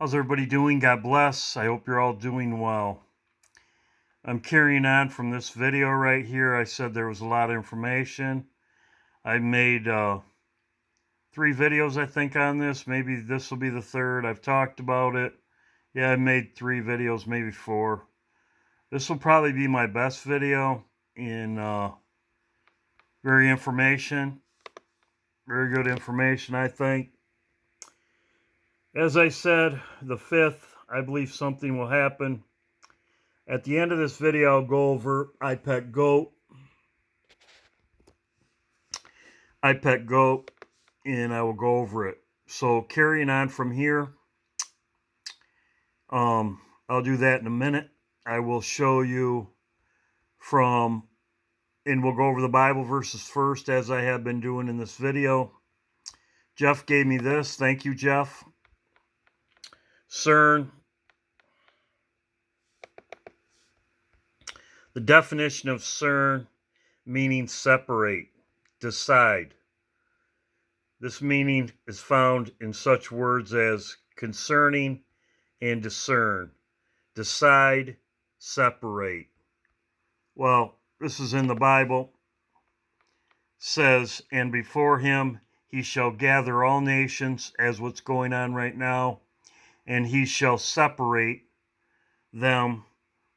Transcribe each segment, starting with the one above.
How's everybody doing? God bless. I hope you're all doing well. I'm carrying on from this video right here. I said there was a lot of information. I made 3 videos, I think, on this. Maybe this will be the third. I've talked about it. Yeah, I made 3 videos, maybe 4. This will probably be my best video in very good information, I think. As I said, the 5th, I believe something will happen. At the end of this video, I'll go over iPet Goat, and I will go over it. So carrying on from here, I'll do that in a minute. I will show you and we'll go over the Bible verses first, as I have been doing in this video. Jeff gave me this. Thank you, Jeff. Cern. The definition of Cern, meaning separate, decide. This meaning is found in such words as concerning and discern. Decide, separate. Well, this is in the Bible. It says, and before him he shall gather all nations, as what's going on right now, and he shall separate them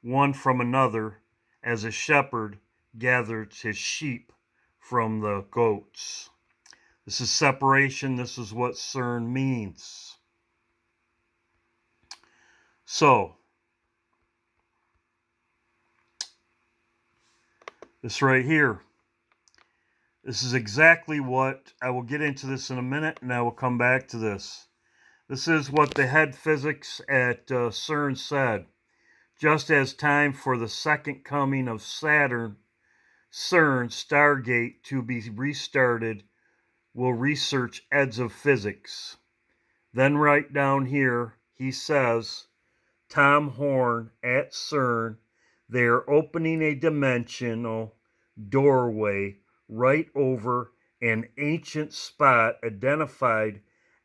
one from another, as a shepherd gathers his sheep from the goats. This is separation. This is what Cern means. So, this right here, this is exactly what, I will get into this in a minute, and I will come back to this. This is what the head physics at Cern said. Just as time for the second coming of Saturn, Cern, Stargate, to be restarted, will research edge of physics. Then right down here, he says, Tom Horn at Cern, they are opening a dimensional doorway right over an ancient spot identified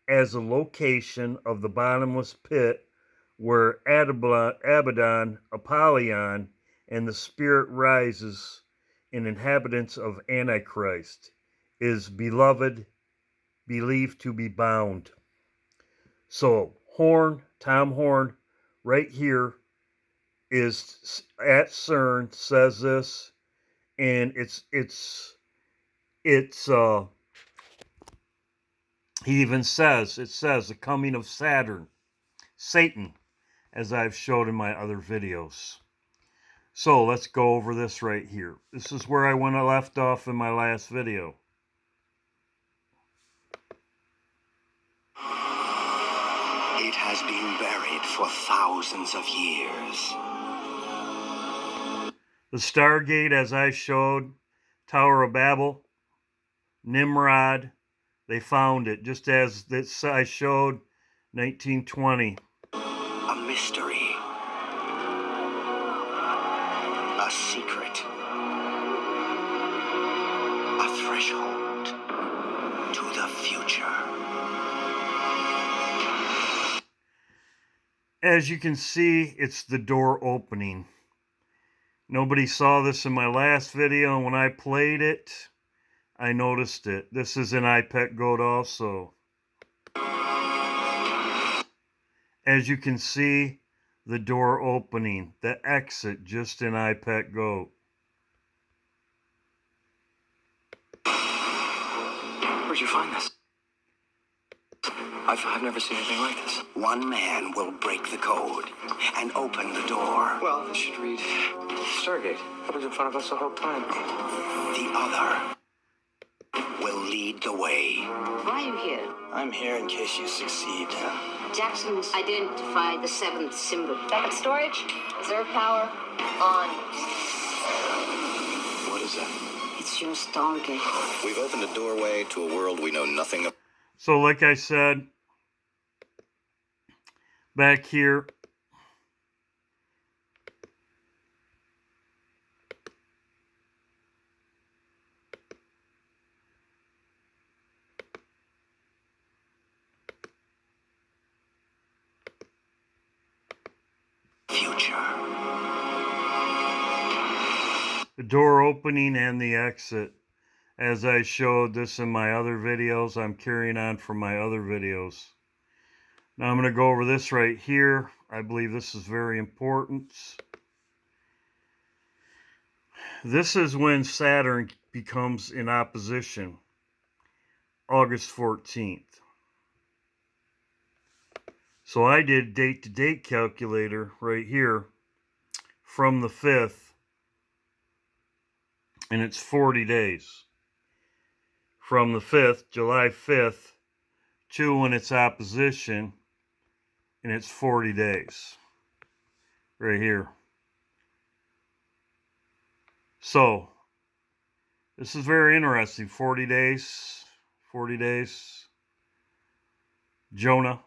as a location of the bottomless pit where Abaddon, Apollyon, and the spirit rises in inhabitants of Antichrist, is believed to be bound. So Tom Horn, right here, is at Cern, says this, and he even says, it says the coming of Saturn, Satan, as I've showed in my other videos. So let's go over this right here. This is where I left off in my last video. It has been buried for thousands of years. The Stargate, as I showed, Tower of Babel, Nimrod, they found it, just as this I showed, 1920. A mystery. A secret. A threshold to the future. As you can see, it's the door opening. Nobody saw this in my last video, and when I played it, I noticed it. This is in iPet Goat also. As you can see, the door opening, the exit, just in iPet Goat. Where'd you find this? I've never seen anything like this. One man will break the code and open the door. Well, this should read Stargate. That was in front of us the whole time. The other will lead the way. Why are you here? I'm here in case you succeed. Jackson's identified the 7th symbol. Backup storage, reserve power, on. What is that? It's your Stargate. We've opened a doorway to a world we know nothing of. So like I said, back here, future. The door opening and the exit. As I showed this in my other videos, I'm carrying on from my other videos. Now I'm going to go over this right here. I believe this is very important. This is when Saturn becomes in opposition, August 14th. So I did date-to-date calculator right here from the 5th, and it's 40 days. From the 5th, July 5th, to when it's opposition, and it's 40 days. Right here. So, this is very interesting. 40 days. 40 days. Jonah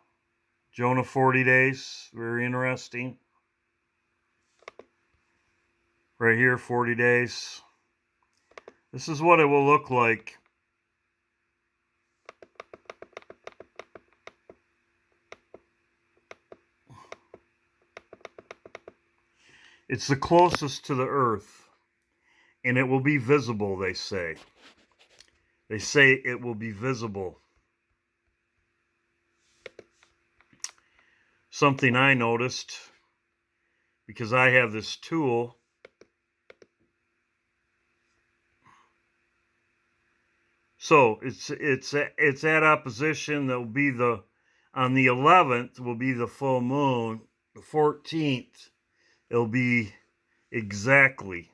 40 days. Very interesting. Right here, 40 days. This is what it will look like. It's the closest to the Earth, and it will be visible, they say. They say it will be visible. Something I noticed, because I have this tool. So it's at opposition. That will be on the 11th will be the full moon. The 14th it'll be exactly.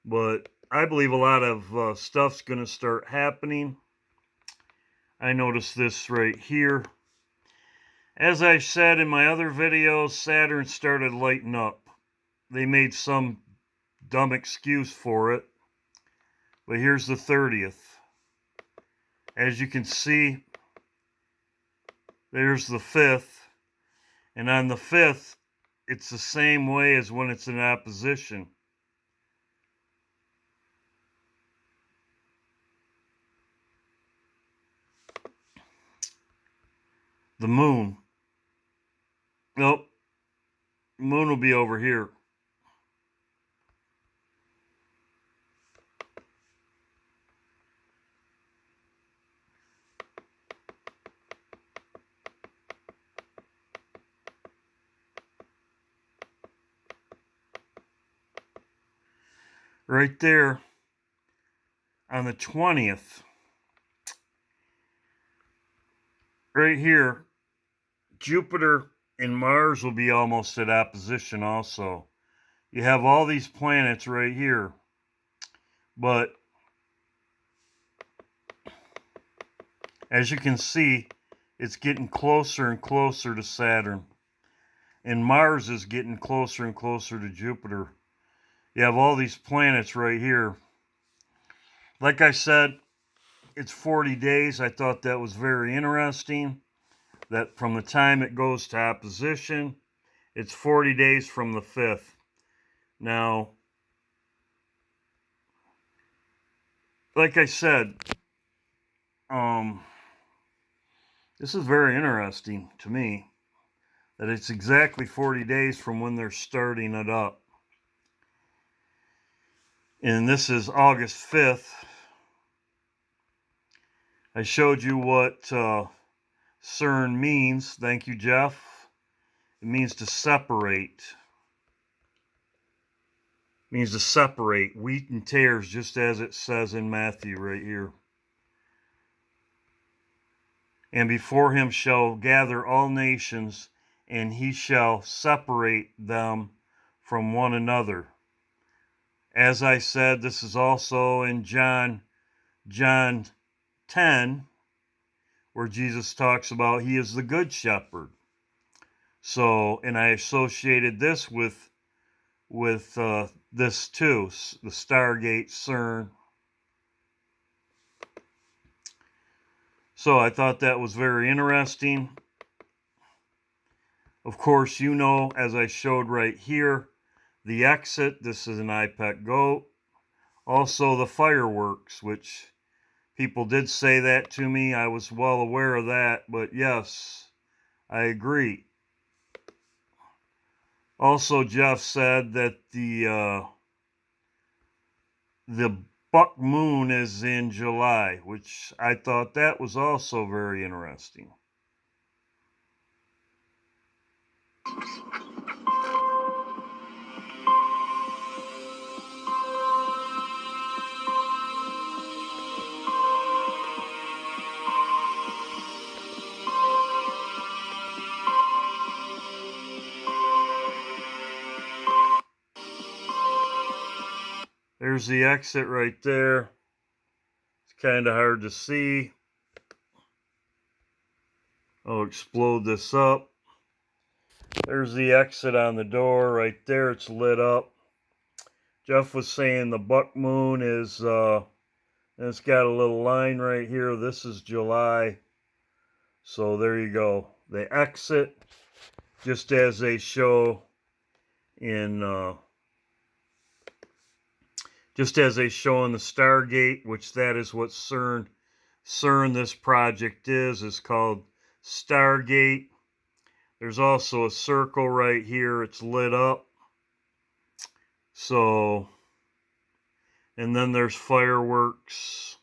But I believe a lot of stuff's going to start happening. I noticed this right here. As I said in my other videos, Saturn started lighting up. They made some dumb excuse for it. But here's the 30th. As you can see, there's the 5th. And on the 5th, it's the same way as when it's in opposition. The moon. Nope. Moon will be over here. Right there on the 20th. Right here, Jupiter and Mars will be almost at opposition also. You have all these planets right here. But as you can see, it's getting closer and closer to Saturn. And Mars is getting closer and closer to Jupiter. You have all these planets right here. Like I said, it's 40 days. I thought that was very interesting. That from the time it goes to opposition, it's 40 days from the 5th. Now, like I said, this is very interesting to me. That it's exactly 40 days from when they're starting it up. And this is August 5th. I showed you what Cern means. Thank you, Jeff. It means to separate. It means to separate wheat and tares, just as it says in Matthew right here. And before him shall gather all nations, and he shall separate them from one another. As I said, this is also in John 10, where Jesus talks about he is the good shepherd. So, and I associated this with this too, the Stargate, Cern. So I thought that was very interesting. Of course, you know, as I showed right here, the exit, this is an IPEC GOAT. Also the fireworks, which people did say that to me. I was well aware of that, but yes, I agree. Also, Jeff said that the buck moon is in July, which I thought that was also very interesting. There's the exit right there. It's kind of hard to see. I'll explode this up. There's the exit on the door right there. It's lit up. Jeff was saying the buck moon is, it's got a little line right here. This is July. So there you go. They exit just as they show in, just as they show in the Stargate, which that is what Cern, this project is called Stargate. There's also a circle right here. It's lit up. So, and then there's fireworks.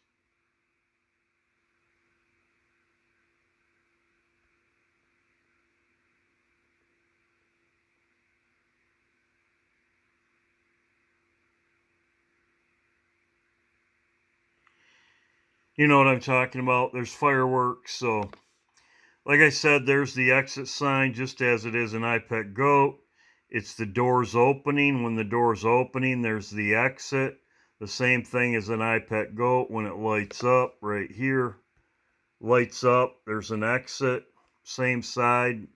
You know what I'm talking about. There's fireworks. So, like I said, there's the exit sign just as it is in iPet Goat. It's the doors opening. When the door's opening, there's the exit. The same thing as an iPet Goat when it lights up right here. Lights up, there's an exit. Same side.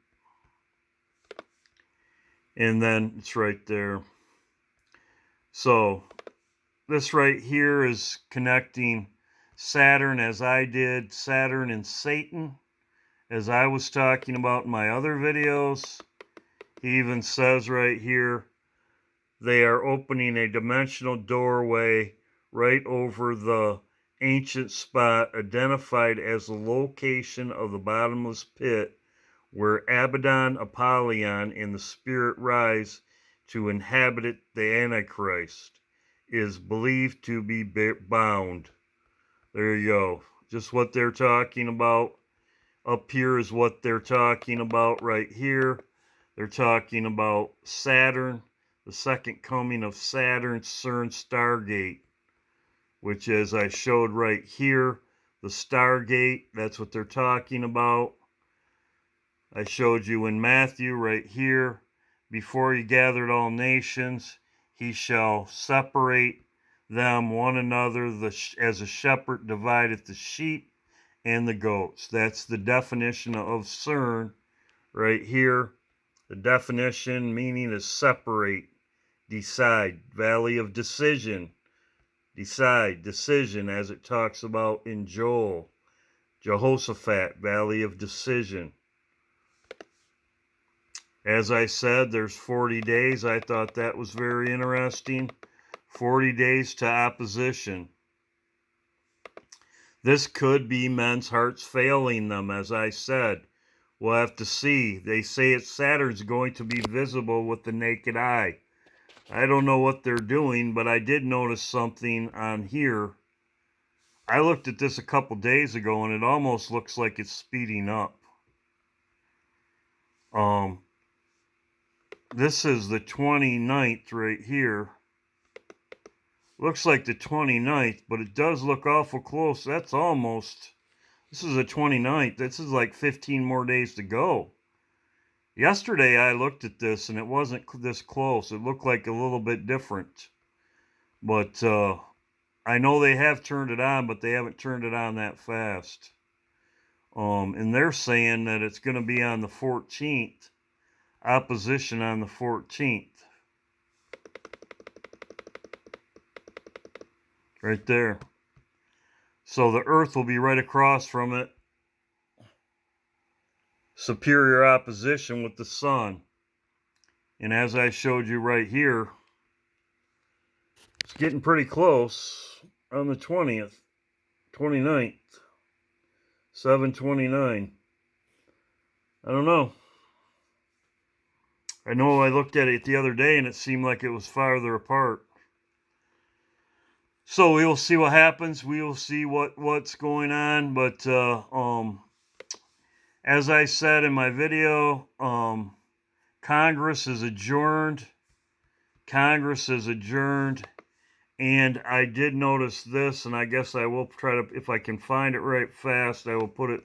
And then it's right there. So, this right here is connecting Saturn as I did, Saturn and Satan, as I was talking about in my other videos. He even says right here, they are opening a dimensional doorway right over the ancient spot identified as the location of the bottomless pit where Abaddon, Apollyon, and the spirit rise to inhabit the Antichrist, is believed to be bound. There you go. Just what they're talking about. Up here is what they're talking about right here. They're talking about Saturn, the second coming of Saturn, Cern Stargate, which, as I showed right here, the Stargate, that's what they're talking about. I showed you in Matthew right here, before he gathered all nations, he shall separate them one another as a shepherd divideth the sheep and the goats. That's the definition of Cern right here. The definition meaning is separate, decide, valley of decision, decide, decision, as it talks about in Joel. Jehoshaphat, valley of decision. As I said, there's 40 days. I thought that was very interesting. 40 days to opposition. This could be men's hearts failing them, as I said. We'll have to see. They say Saturn's going to be visible with the naked eye. I don't know what they're doing, but I did notice something on here. I looked at this a couple days ago, and it almost looks like it's speeding up. This is the 29th right here. Looks like the 29th, but it does look awful close. That's almost, this is the 29th. This is like 15 more days to go. Yesterday I looked at this and it wasn't this close. It looked like a little bit different. But I know they have turned it on, but they haven't turned it on that fast. And they're saying that it's going to be on the 14th. Opposition on the 14th. Right there. So the Earth will be right across from it. Superior opposition with the Sun. And as I showed you right here, it's getting pretty close on the 20th, 29th, 7/29. I don't know. I know I looked at it the other day and it seemed like it was farther apart. So we will see what happens. We will see what's going on. But as I said in my video, Congress is adjourned. Congress is adjourned. And I did notice this, and I guess I will try to, if I can find it right fast, I will put it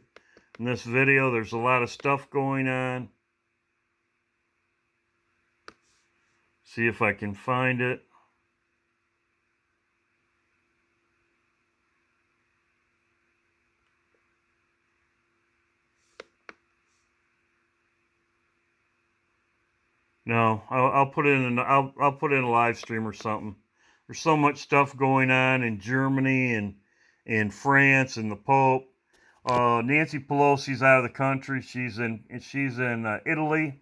in this video. There's a lot of stuff going on. See if I can find it. No, I'll put it in. I'll put it in a live stream or something. There's so much stuff going on in Germany and France and the Pope. Nancy Pelosi's out of the country. She's in Italy.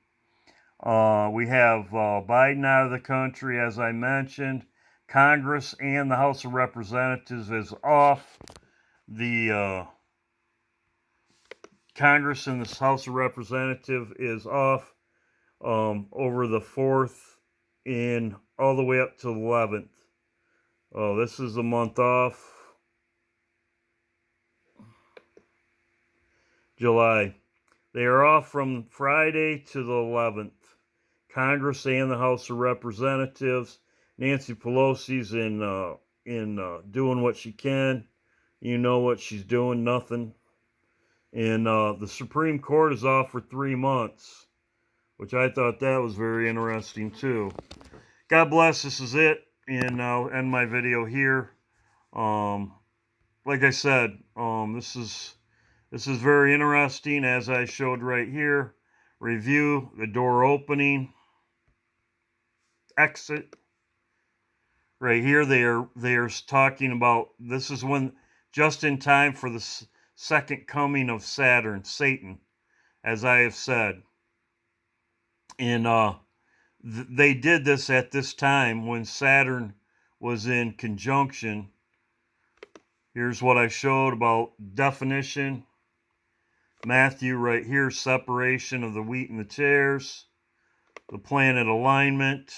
We have Biden out of the country, as I mentioned. Congress and the House of Representatives is off. The Congress and the House of Representatives is off over the 4th and all the way up to the 11th. Oh, this is a month off. July. They are off from Friday to the 11th. Congress and the House of Representatives. Nancy Pelosi's in doing what she can. You know what she's doing, nothing. And the Supreme Court is off for 3 months, which I thought that was very interesting too. God bless. This is it, and I'll end my video here. Like I said, this is very interesting, as I showed right here. Review the door opening, exit. Right here, they are talking about this is when just in time for the second coming of Saturn, Satan, as I have said. And they did this at this time when Saturn was in conjunction. Here's what I showed about definition. Matthew right here, separation of the wheat and the tares. The planet alignment.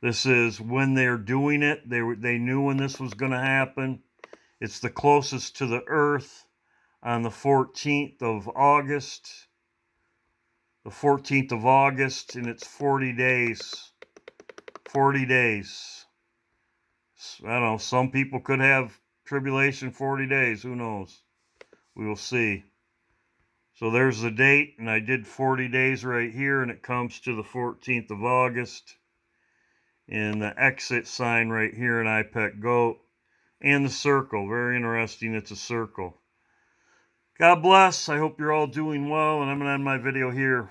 This is when they're doing it. They knew when this was going to happen. It's the closest to the Earth on the 14th of August. The 14th of August, and it's 40 days. 40 days. I don't know, some people could have tribulation 40 days. Who knows? We will see. So there's the date, and I did 40 days right here, and it comes to the 14th of August. And the exit sign right here in iPet Goat. And the circle. Very interesting. It's a circle. God bless. I hope you're all doing well, and I'm going to end my video here.